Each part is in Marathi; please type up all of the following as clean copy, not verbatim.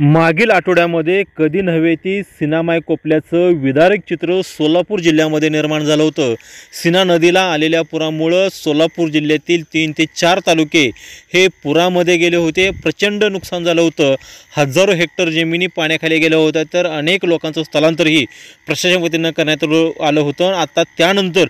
मागील आठवड्यामध्ये कधी नव्हे ती सीनामाय कोपल्याचं विदारक चित्र सोलापूर जिल्ह्यामध्ये निर्माण झालं होतं। सीना नदीला आलेल्या पुरामुळं सोलापूर जिल्ह्यातील 3 ते 4 तालुके हे पुरामध्ये गेले होते। प्रचंड नुकसान झालं होतं। हजारो हेक्टर जमिनी पाण्याखाली गेल्या होत्या, तर अनेक लोकांचं स्थलांतरही प्रशासन वतीनं करण्यात आलं होतं। आता त्यानंतर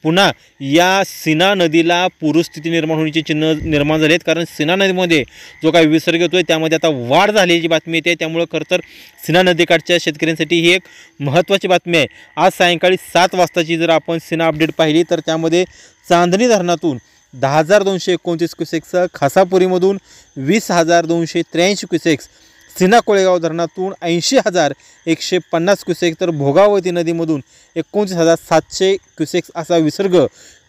पुन्हा या सीना नदीला पूरस्थिती निर्माण होण्याची चिन्ह निर्माण झाली आहेत, कारण सीना नदीमध्ये जो काही विसर्ग येतोय त्यामध्ये आता वाढ झाल्याची बातमी येते। त्यामुळे खरं तर सीना नदीकाठच्या शेतकऱ्यांसाठी ही एक महत्त्वाची बातमी आहे। आज सायंकाळी 7 वाजताची जर आपण सीना अपडेट पाहिली तर त्यामध्ये चांदणी धरणातून 10,229 क्युसेक्स, खासापुरीमधून 20,283 क्युसेक्स, सीना कोळेगाव धरणातून 80,150 क्युसेक्स, तर भोगावती नदीमधून 29,700 क्युसेक्स असा विसर्ग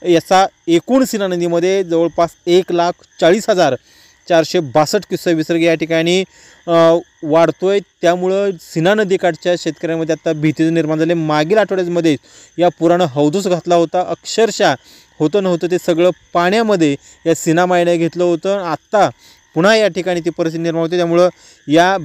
याचा एकूण सीना नदीमध्ये जवळपास 1,40,462 क्युसेक्स विसर्ग या ठिकाणी वाढतोय। त्यामुळं सीना नदीकाठच्या शेतकऱ्यांमध्ये आता भीती निर्माण झाली। मागील आठवड्यामध्ये या पुरानं हौदूस घातला होता। अक्षरशः होतं नव्हतं ते सगळं पाण्यामध्ये या सीना मायने घेतलं होतं। आत्ता पुन्हा या ठिकाणी ती परिस्थिती निर्माण होते। त्यामुळं या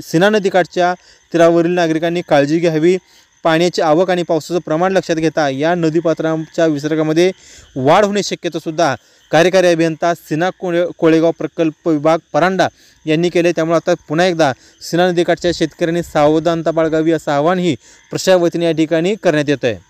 सीना नदीकाठच्या तीरावरील नागरिकांनी काळजी घ्यावी। पाण्याची आवक आणि पावसाचं प्रमाण लक्षात घेता या नदीपात्रांच्या विसर्गामध्ये वाढ होण्याची शक्यतासुद्धा कार्यकारी अभियंता सीना कोळेगाव प्रकल्प विभाग परांडा यांनी केले। त्यामुळे आता पुन्हा एकदा सीना नदीकाठच्या शेतकऱ्यांनी सावधानता बाळगावी असं आवाहनही प्रशासनाच्या वतीने या ठिकाणी करण्यात येत आहे।